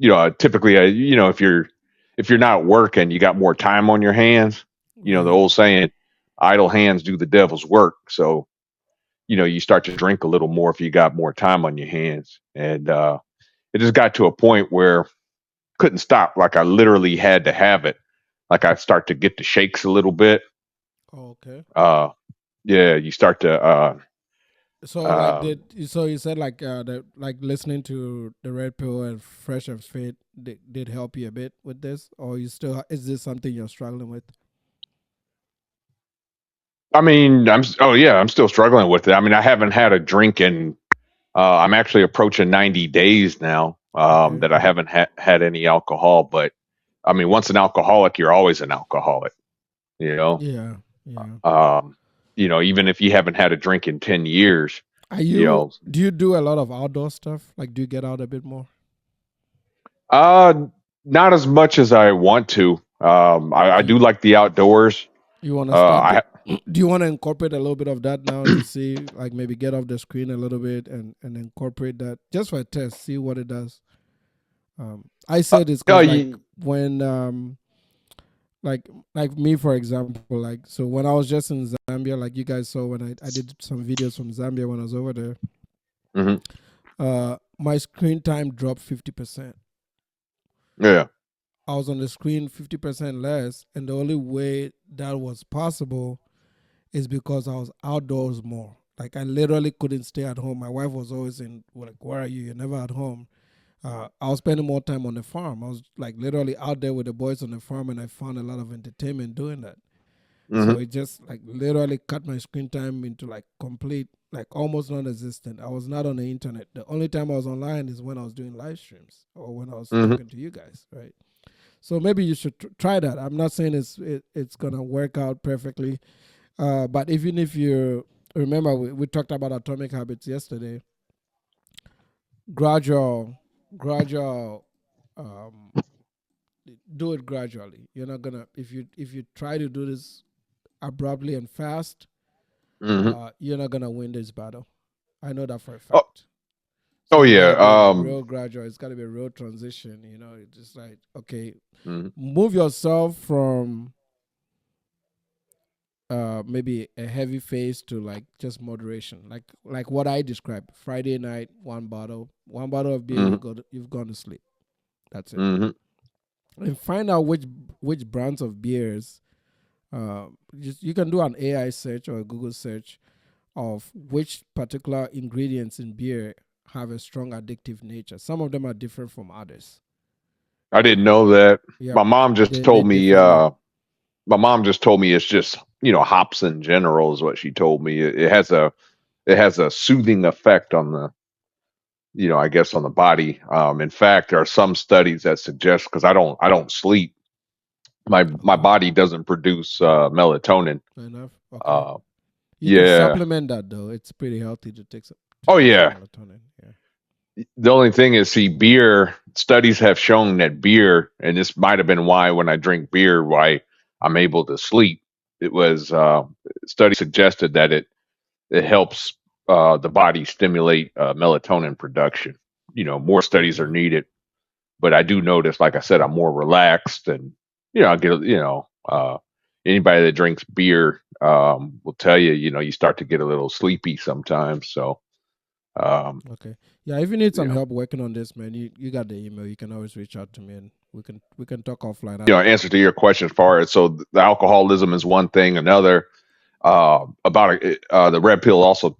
typically, if you're not working, you got more time on your hands. The Right. old saying, "Idle hands do the devil's work." So you start to drink a little more if you got more time on your hands, and it just got to a point where couldn't stop. Like I literally had to have it. Like I start to get the shakes a little bit. Oh, okay. Uh, yeah, you start to. So like Um, so you said like that like listening to the Red Pill and Fresh and Fit did help you a bit with this, or you still is this something you're struggling with? I mean, oh yeah, I'm still struggling with it. I mean, I haven't had a drink in. I'm actually approaching 90 days now Okay. that I haven't had any alcohol. But I mean, once an alcoholic, you're always an alcoholic. You know, Yeah. Yeah. um, even if you haven't had a drink in 10 years, Are you you know, do you do a lot of outdoor stuff? Like do you get out a bit more? uh, not as much as I want to. I Do do you, like the outdoors. you want to start I do you want to incorporate a little bit of that now to see like maybe get off the screen a little bit and incorporate that just for a test, see what it does. I uh, say this uh, because like you, when like me for example, like so when I was just in Zambia, like you guys saw when I did some videos from Zambia when I was over there, mhm, my screen time dropped 50%. yeah, I was on the screen 50% less, and the only way that was possible is because I was outdoors more. Like I literally couldn't stay at home. My wife was always in like, "Where are you? You're never at home." I was spending more time on the farm. I was like literally out there with the boys on the farm, and I found a lot of entertainment doing that. So hmm it just like literally cut my screen time into like complete, like almost non-existent. I was not on the internet. The only time I was online is when I was doing live streams or when I was hmm talking to you guys, right? So maybe you should try that. I'm not saying it's gonna work out perfectly, but even if you remember, we talked about atomic habits yesterday. Gradual, gradual. Um, do it gradually. You're not gonna if you try to do this abruptly and fast, hmm you're not gonna win this battle. I know that for a Oh, fact. So oh you got yeah. to be like real gradual. It's got to be a real transition. It's just like okay, Mhm. move yourself from maybe a heavy phase to like just moderation, like what I described. Friday night, one bottle of beer, Mhm. you've gone to sleep. That's it. Mhm. And find out which brands of beers. You can do an AI search or a Google search of which particular ingredients in beer have a strong addictive nature. Some of them are different from others. I didn't know that. Yep, My mom just they told me. differ a lot. My mom just told me it's just hops in general is what she told me. It has a soothing effect on the I guess on the body. In fact, there are some studies that suggest because I don't sleep. My Okay, body doesn't produce melatonin. fair enough. Okay, Uh, you can yeah. supplement that though. It's pretty healthy to Oh take some yeah. melatonin. Yeah. The only thing is, see, beer studies have shown that beer, and this might have been why when I drink beer, why I'm able to sleep. It was studies suggested that it helps the body stimulate melatonin production. More studies are Okay. needed, but I do notice, like I said, I'm more relaxed, and I get anybody that drinks beer will tell you, you start to get a little sleepy sometimes. So um, Okay. Yeah, if you need you some know. help working on this, man, you got the email. You can always reach out to me and we can talk offline. Answer to your question as far as so the alcoholism is one thing. Another about the red pill also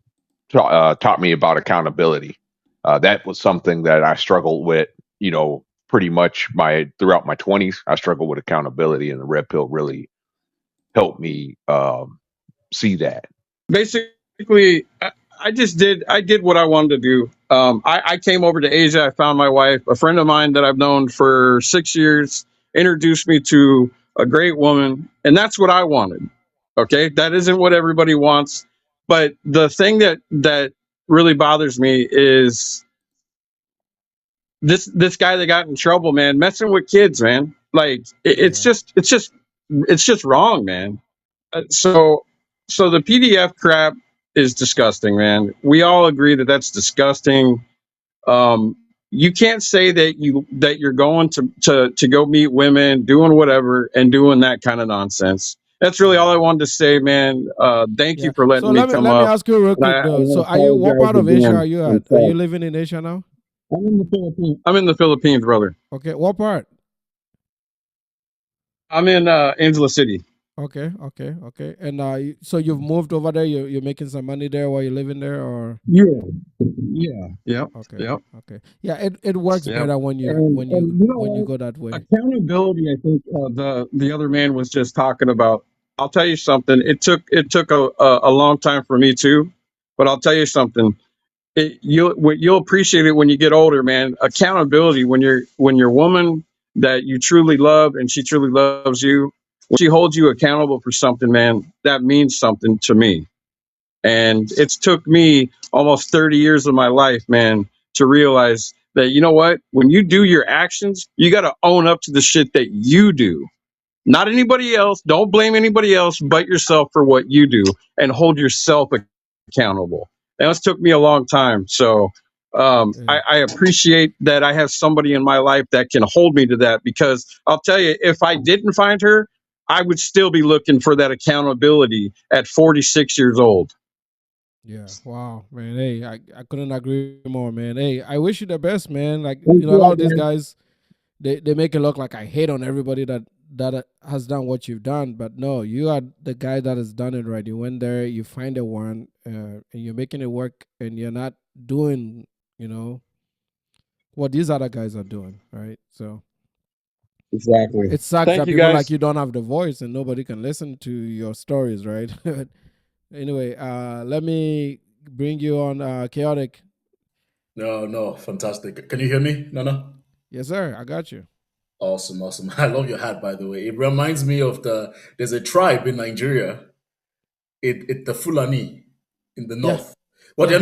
taught me about accountability. That was something that I struggled with. Pretty much my throughout my 20s, I struggled with accountability, and the red pill really helped me see that. Basically, I did what I wanted to do. I came over to Asia. I found my wife. A friend of mine that I've known for 6 years introduced me to a great woman, and that's what I wanted. Okay, that isn't what everybody wants, but the thing that really bothers me is this guy that got in trouble, man, messing with kids, man. Like Yeah. it's just wrong, man. So the PDF crap is disgusting, man. We all agree that that's disgusting. Um, you can't say that you're going to go meet women, doing whatever, and doing that kind of nonsense. That's really all I Yeah. wanted to say, man. Thank you Yeah. for So letting me come let me up. ask you real And quick I though. So want to are you what part apologize of Asia are again. you at? Are you So living in Asia now? I'm in the Philippines. I'm in the Philippines, brother. Okay. What part? I'm in Angela City. Okay, okay, okay. And so you've moved over there. You're making some money there while you're living there, or Yeah, yeah, yep, okay, yep, okay. Yeah, it works yep. better when you And you know when you what? go that way. Accountability. I think the other man was just talking about. I'll tell you something. It took a long time for me too, but I'll tell you something. You'll appreciate it when you get older, man. Accountability when your woman that you truly love and she truly loves you, when she holds you accountable for something, man, that means something to me. And it's took me almost 30 years of my life, man, to realize that, you know what? When you do your actions, you got to own up to the shit that you do, not anybody else. Don't blame anybody else but yourself for what you do, and hold yourself accountable. And this took me a long time. So Yeah, I appreciate that I have somebody in my life that can hold me to that, because I'll tell you, if I didn't find her, I would still be looking for that accountability at 46 years old. yeah. Wow, man. Hey, I couldn't agree more, man. Hey, I wish you the best, man. Like Thanks a a lot lot, of these man. guys, they make it look like I hate on everybody that has done what you've done, but no, you are the guy that has done it right. You went there, you find a one, and you're making it work, and you're not doing, you know, what these other guys are doing, right? So Exactly. it sucks Thank that you, people like guys. you don't have the voice and nobody can listen to your stories, right? Anyway, let me bring you on chaotic. No, no, fantastic. Can you hear me, Nana? Yes, sir. I got you. Awesome, awesome. I love your hat, by the way. It reminds me of there's a tribe in Nigeria, it the Fulani in the Yeah, north. Well, yeah,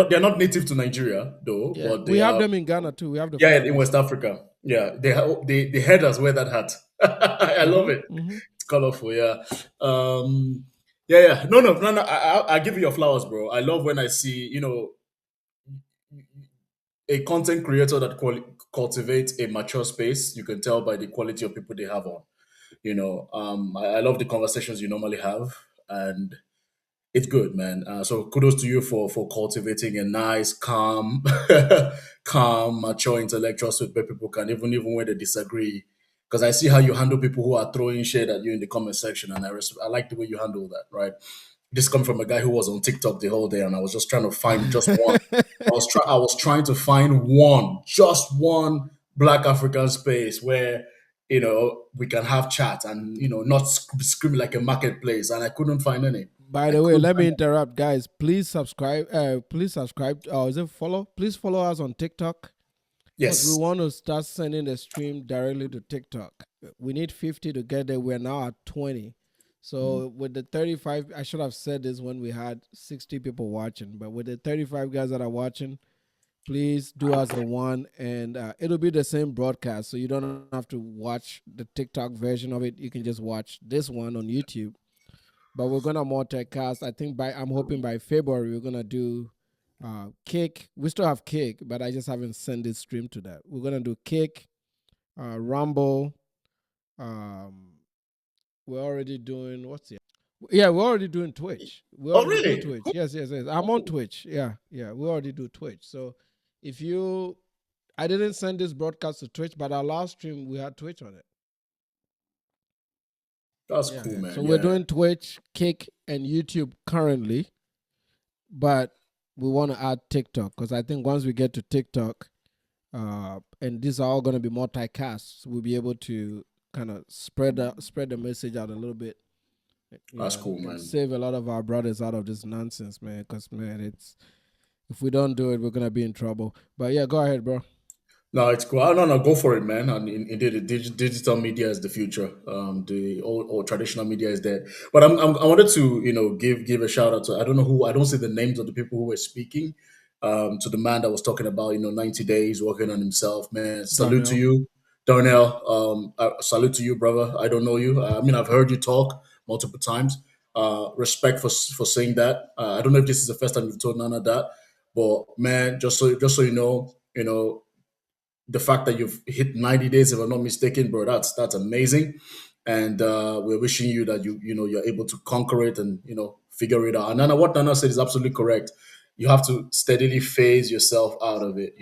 they're not native to Nigeria though, yeah. but We they have are. them in Ghana too. We have the Yeah, in Fulanis. West Africa. Yeah, they head us wear that hat. I love Mm-hmm. it. Mm-hmm. It's colorful. Yeah. Um. Yeah, yeah. No, no, no, no. I give you your flowers, bro. I love when I see a content creator that cultivates a mature space. You can tell by the quality of people they have on. I love the conversations you normally have, and it's good, man. So kudos to you for cultivating a nice, calm, calm, mature intellectual suit where people can even when they disagree. Because I see how you handle people who are throwing shade at you in the comment section, and I like the way you handle that, right? This comes from a guy who was on TikTok the whole day, and I was just trying to find just one. I was trying to find just one Black African space where we can have chat and not scream like a marketplace, and I couldn't find any. By I the way, couldn't let me find. interrupt, guys. Please subscribe. Please subscribe. Is it follow? Please follow us on TikTok, because we Yes. want to start sending the stream directly to TikTok. We need 50 to get there. We're now at 20. Mm. So with the 35, I should have said this when we had 60 people watching, but with the 35 guys that are watching, please do us a one, and it'll be the same broadcast. So you don't have to watch the TikTok version of it. You can just watch this one on YouTube. But we're gonna multicast. I think I'm hoping by February we're gonna do Kick. We still have Kick, but I just haven't sent this stream to that. We're gonna do Kick, Rumble. Um, we're already doing what's the? Yeah, we're already doing Twitch. We Oh, already do really? Twitch. Yes, yes, yes. I'm on Oh, Twitch. Yeah, yeah. We already do Twitch. So if you, I didn't send this broadcast to Twitch, but our last stream we had Twitch on it. that's Yeah, cool, yeah. So man. we're Yeah, doing Twitch, Kick, and YouTube currently, but we want to add TikTok, because I think once we get to TikTok, and these are all going to be multicasts, we'll be able to kind of spread the message out a little bit, that's cool, and man. save a lot of our brothers out of this nonsense, man. Because man, it's if we don't do it, we're gonna be in trouble. But yeah, go ahead, bro. No, it's cool. No, no, go for it, man. And indeed, the digital media is the future. The old traditional media is dead. But I wanted to, give a shout out to, I don't know who, I don't see the names of the people who were speaking. To the man that was talking about, 90 days working on himself, man. Salute to Darnell. you, Darnell. Salute to you, brother. I don't know you. I mean, I've heard you talk multiple times. Respect for saying that. I don't know if this is the first time you've told Nana that, but man, just so you know. the fact that you've hit 90 days, if I'm not mistaken, bro, that's amazing. And we're wishing you that you're able to conquer it and figure it out. And Nana, what Nana said is absolutely correct. You have to steadily phase yourself out of it.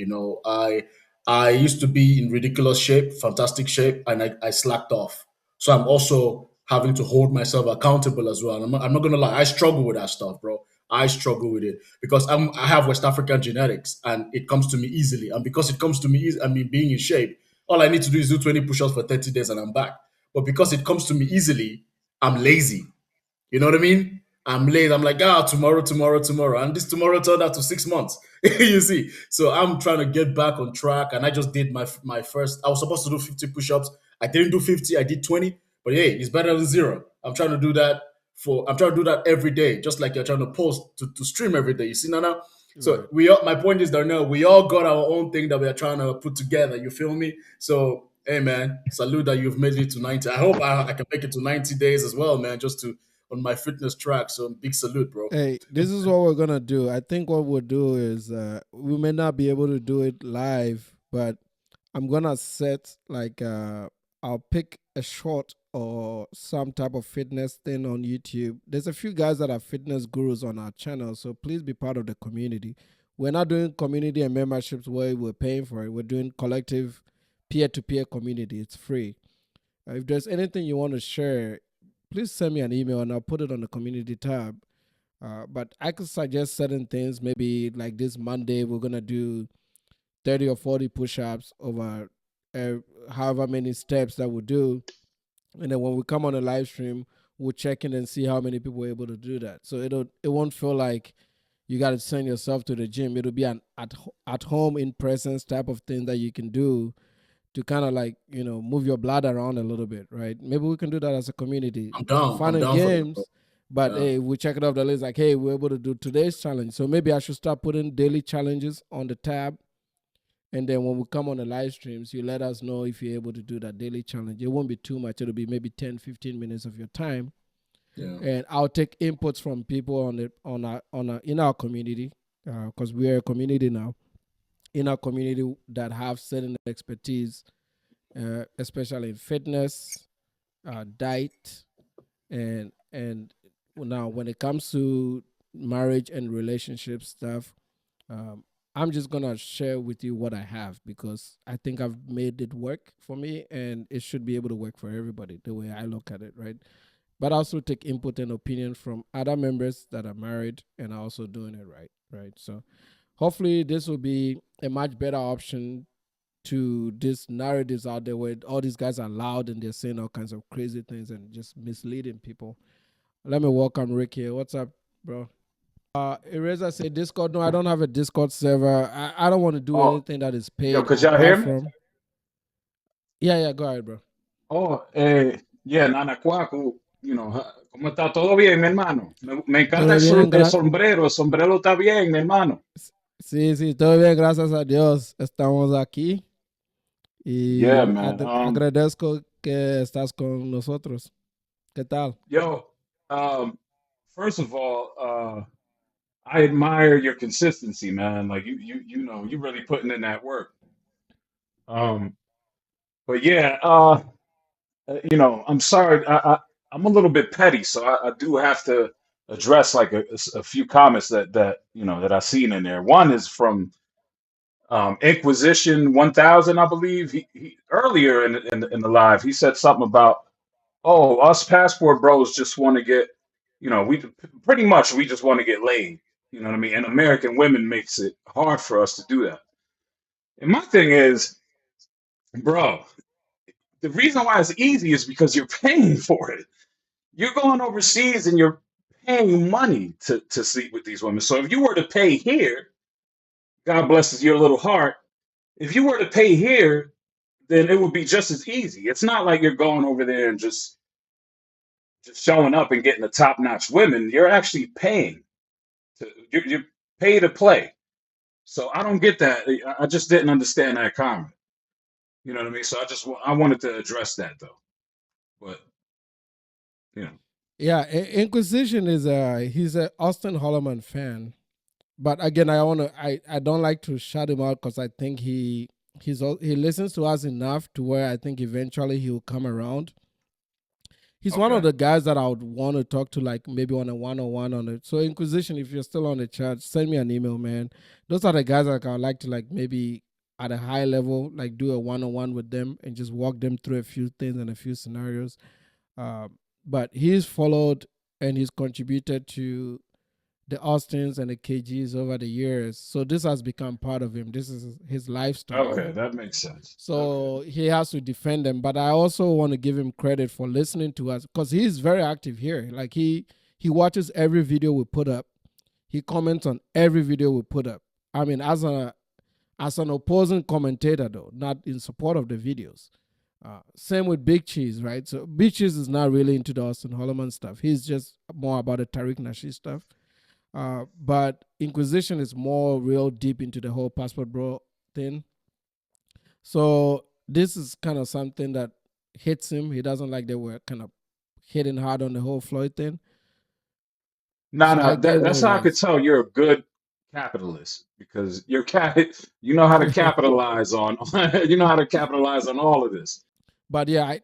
I used to be in ridiculous shape, fantastic shape, and I slacked off. So I'm also having to hold myself accountable as well. And I'm not gonna lie, I struggle with that stuff, bro. I struggle with it because I have West African genetics and it comes to me easily. And because it comes to me easy, I mean, being in shape, all I need to do is do 20 push-ups for 30 days and I'm back. But because it comes to me easily, I'm lazy. You know what I mean? I'm late. I'm like, tomorrow, tomorrow, tomorrow. And this tomorrow turned out to 6 months. You see? So I'm trying to get back on track. And I just did my first, I was supposed to do 50 push-ups. I didn't do 50, I did 20. But hey, it's better than zero. I'm trying to do that every day, just like you're trying to post to stream every day. You see, Nana? So my point is that now we all got our own thing that we are trying to put together. You feel me? So hey man, salute that you've made it to 90. I hope I can make it to 90 days as well, man, just to on my fitness track. So big salute, bro. Hey, this is what we're gonna do. I think what we'll do is we may not be able to do it live, but I'm gonna set like I'll pick a short or some type of fitness thing on YouTube. There's a few guys that are fitness gurus on our channel, so please be part of the community. We're not doing community and memberships where we're paying for it. We're doing collective peer-to-peer community. It's free. If there's anything you want to share, please send me an email and I'll put it on the community tab. But I could suggest certain things. Maybe like this Monday, we're going to do 30 or 40 push-ups over however many steps that we do. And then when we come on a live stream, we'll check in and see how many people are able to do that. So it won't feel like you got to send yourself to the gym. It'll be an at home, in presence type of thing that you can do to kind of like, move your blood around a little bit, right? Maybe we can do that as a community. I'm down. Fun I'm and down games, for but hey, we check it off the list. Like, hey, we're able to do today's challenge. So maybe I should start putting daily challenges on the tab. And then when we come on the live streams, you let us know if you're able to do that daily challenge. It won't be too much. It'll be maybe 10, 15 minutes of your time. Yeah. And I'll take inputs from people in our community, because we are a community now, in our community that have certain expertise, especially in fitness, diet, and now when it comes to marriage and relationship stuff, I'm just gonna share with you what I have because I think I've made it work for me, and it should be able to work for everybody the way I look at it, right? But I also take input and opinion from other members that are married and are also doing it right? So hopefully this will be a much better option to these narratives out there where all these guys are loud and they're saying all kinds of crazy things and just misleading people. Let me welcome Rick here. What's up, bro? Eraser say Discord. No, I don't have a Discord server. I don't want to do anything that is paid. Yo, could y'all hear me? From. Yeah, go ahead, bro. Nana Cuaco, ¿cómo está? ¿Todo bien, mi hermano? Me encanta el sombrero. El sombrero está bien, mi hermano. Sí, todo bien, gracias a Dios. Estamos aquí. Y agradezco que estás con nosotros. ¿Qué tal? Yo, first of all, I admire your consistency, man. Like you really putting in that work. But yeah, I'm sorry. I'm a little bit petty, so I do have to address like a few comments that I seen in there. One is from Inquisition 1000, I believe. He earlier in the live, he said something about, us passport bros just want to get, we just want to get laid. You know what I mean? And American women makes it hard for us to do that. And my thing is, bro, the reason why it's easy is because you're paying for it. You're going overseas and you're paying money to sleep with these women. So if you were to pay here, God blesses your little heart. If you were to pay here, then it would be just as easy. It's not like you're going over there and just showing up and getting the top-notch women. You're actually paying. You pay to play. So I don't get that. I just didn't understand that comment. You know what I mean? So I wanted to address that though. But yeah, Inquisition is he's an Austin Holloman fan, but again, I don't like to shout him out because I think he he listens to us enough to where I think eventually he will come around. He's one of Okay. the guys that I would want to talk to, like maybe on a one-on-one on it. So Inquisition, if you're still on the chat, send me an email, man. Those are the guys that I would like to, like, maybe at a high level, like do a one-on-one with them and just walk them through a few things and a few scenarios. But he's followed and he's contributed to the Austins and the KGs over the years. So this has become part of him. This is his lifestyle. Okay, that makes sense. So he has to defend them. But I also want to give him credit for listening to us because he's very active here. Like he watches every video we put up. He comments on every video we put up. I mean, as an opposing commentator though, not in support of the videos. Same with Big Cheese, right? So Big Cheese is not really into the Austin Holloman stuff. He's just more about the Tariq Nasheed stuff. But Inquisition is more real deep into the whole passport bro thing. So this is kind of something that hits him. He doesn't like they were kind of hitting hard on the whole Floyd thing. No, So I no, get that's where how I he could is. tell you're a good capitalist because you know how to capitalize on you know how to capitalize on all of this. But yeah,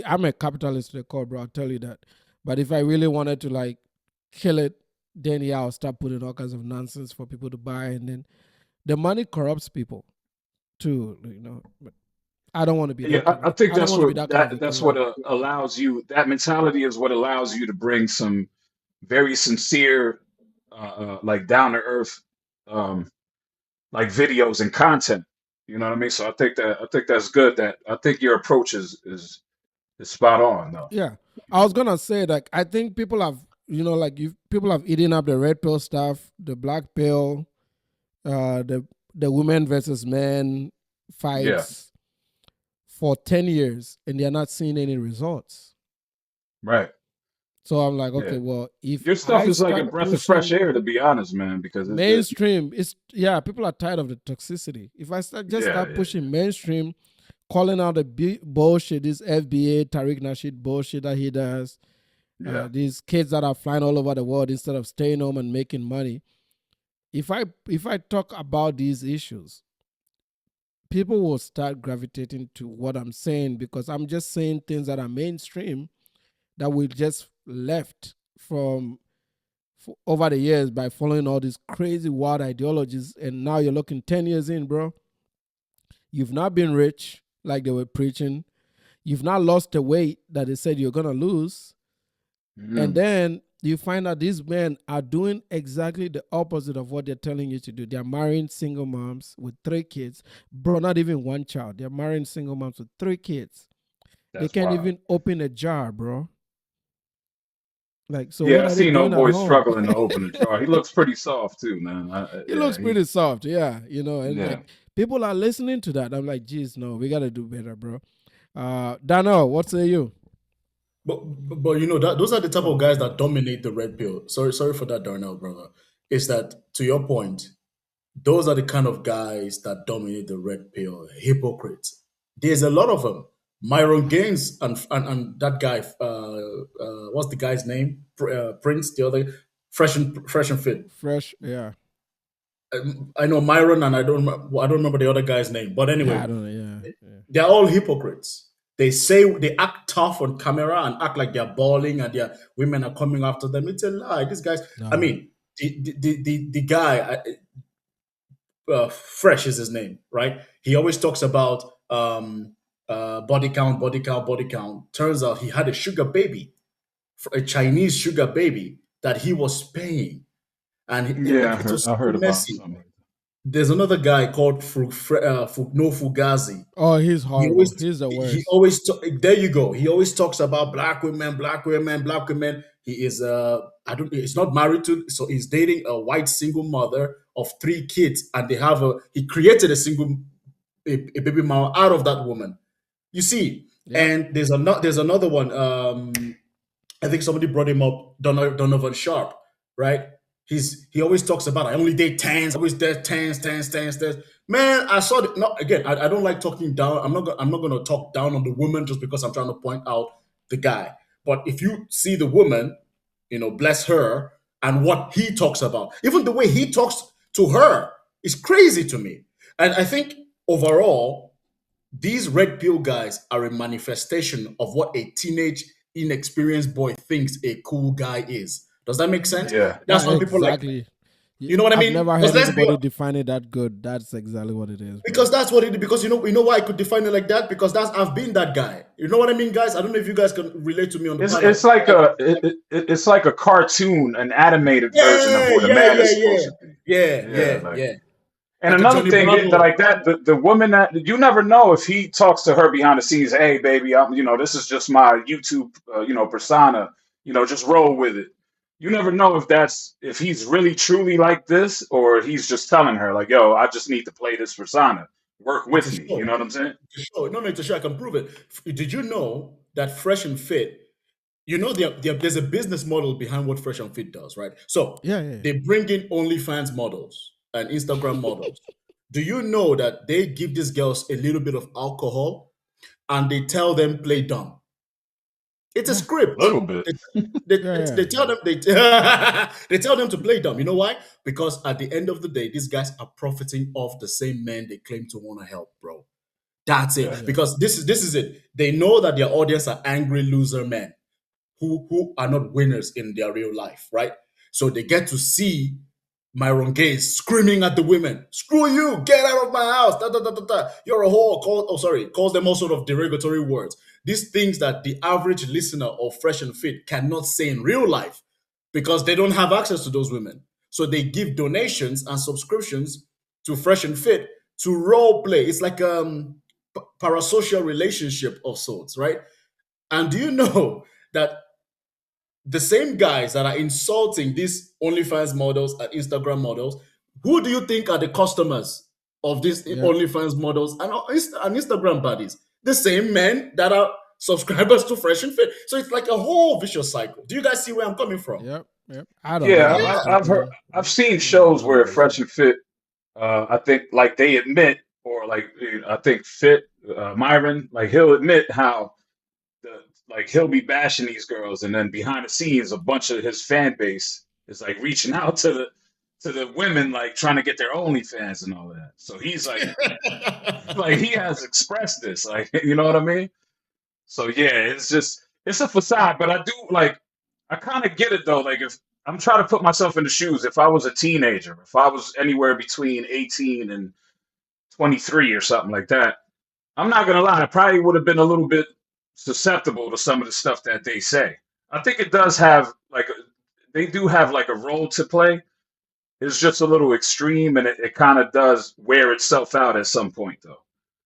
I'm a capitalist to the core, bro. I'll tell you that. But if I really wanted to like kill it, then yeah, I'll start putting all kinds of nonsense for people to buy, and then the money corrupts people too, you know. But I don't want to be Yeah, that kind I of. think I don't that's want to be what that kind of a that's hero. what allows you that mentality is what allows you to bring some very sincere, like down to earth, um, like videos and content. You know what I mean? So I think that's good. That I think your approach is spot on though. Yeah, I was gonna say like I think people have, you know, like people have eaten up the red pill stuff, the black pill, the women versus men Yeah, fights for 10 years, and they're not seeing any results. right. So I'm like, Yeah, okay, well, if your stuff I is like a start breath of fresh pushing air, to be honest, man. Because it mainstream, people are tired of the toxicity. If I yeah, start yeah, pushing mainstream, calling out the bullshit, this FBA Tariq Nasheed bullshit that he does, yeah, these kids that are flying all over the world instead of staying home and making money. If I talk about these issues, people will start gravitating to what I'm saying because I'm just saying things that are mainstream that we just left from over the years by following all these crazy wild ideologies. And now you're looking 10 years in, bro. You've not been rich like they were preaching. You've not lost the weight that they said you're going to lose. And Mhm. then you find out these men are doing exactly the opposite of what they're telling you to do. They're marrying single moms with 3 kids. Bro, not even one child. They're marrying single moms with 3 kids. They That's can't wild. even open a jar, bro. Like, so what Yeah, I are they seen old doing at boy home? struggling to open the jar. He looks pretty soft too, man. It Yeah, looks pretty soft, yeah. You know, and yeah. like people are listening to that. I'm like, geez, no, we gotta do better, bro. Dano, what say you? But you know that those are the type of guys that dominate the red pill. Sorry for that, Darnell, brother. Is that to your point? Those are the kind of guys that dominate the red pill. Hypocrites. There's a lot of them. Myron Gaines and that guy. What's the guy's name? Prince. The other fresh and fit. Fresh, yeah. I know Myron, and I don't remember the other guy's name. But Yeah, I anyway, don't know, yeah. they're all hypocrites. They act tough on camera and act like they're balling and their women are coming after them. It's a lie. These guys. I No. mean, the guy, Fresh is his name, right? He always talks about body count, body count, body count. Turns out he had a sugar baby, a Chinese sugar baby that he was paying, and Yeah, like it was I so heard about messy. something. There's another guy called No Fugazi. Oh, he's He horrible. always He's the he worst. always there you go. He always talks about black women, black women, black women. He is I don't he's not married to, so he's dating a white single mother of 3 kids, and he created a baby mama out of that woman. You see, Yep. and there's another one. I think somebody brought him up, Donovan Sharp, right? He always talks about I only date tens, always date tens. Man, I saw it. No, again, I don't like talking down. I'm not gonna talk down on the woman just because I'm trying to point out the guy. But if you see the woman, bless her, and what he talks about, even the way he talks to her is crazy to me. And I think overall, these red pill guys are a manifestation of what a teenage, inexperienced boy thinks a cool guy is. Does that make sense? Yeah. That's Yeah, why people like, exactly. you know what I I've mean? never Because heard let's be anybody define it that good. That's exactly what it is, bro. because that's what it. Because you know why I could define it like that. Because that's I've been that guy. You know what I mean, guys? I don't know if you guys can relate to me on the panel. It's like it's like a cartoon, an animated version of Yeah, what a yeah, man yeah, is yeah, supposed to be. yeah, Yeah, yeah, like. yeah. And Like a another Johnny thing that Bravo. like that, the woman that you never know if he talks to her behind the scenes. Hey, baby, this is just my YouTube, persona. Just roll with it. You never know if he's really truly like this, or he's just telling her like, yo, I just need to play this persona. Work It's a with me. You show. know what I'm saying? It's a show. No, no, it's a show. I can prove it. Did you know that Fresh and Fit? You know, there's a business model behind what Fresh and Fit does, right? So Yeah, yeah. they bring in OnlyFans models and Instagram models. Do you know that they give these girls a little bit of alcohol and they tell them play dumb? It's a Yeah, A script. little bit. yeah, They tell them they tell them to play dumb. You know why? Because at the end of the day, these guys are profiting off the same men they claim to want to help, bro. That's Yeah. it. yeah, Because this is it. They know that their audience are angry loser men who are not winners in their real life, right? So they get to see Myron Gaze screaming at the women, "Screw you! Get out of my house! Da, da, da, da, da. You're a whore!" Calls them all sort of derogatory words. These things that the average listener of Fresh and Fit cannot say in real life because they don't have access to those women. So they give donations and subscriptions to Fresh and Fit to role play. It's like parasocial relationship of sorts, right? And do you know that the same guys that are insulting these OnlyFans models and Instagram models, who do you think are the customers of these yeah. OnlyFans models and Instagram buddies? The same men that are subscribers to Fresh and Fit. So it's like a whole vicious cycle. Do you guys see where I'm coming from? Yep, yep. I don't Yeah, know, Yeah. I've heard, basically. I've seen Yeah, shows I don't where know. Fresh and Fit, I think like they admit, or like I think Fit, Myron, like he'll admit how like he'll be bashing these girls, and then behind the scenes, a bunch of his fan base is like reaching out to the women, like trying to get their OnlyFans and all that. So he's like he has expressed this, like you know what I mean. So yeah, it's a facade, but I do like I kind of get it though. Like if I'm trying to put myself in the shoes, if I was a teenager, if I was anywhere between 18 and 23 or something like that, I'm not gonna lie, I probably would have been a little bit susceptible to some of the stuff that they say. I think it does have like they do have like a role to play. It's just a little extreme, and it kind of does wear itself out at some point, though.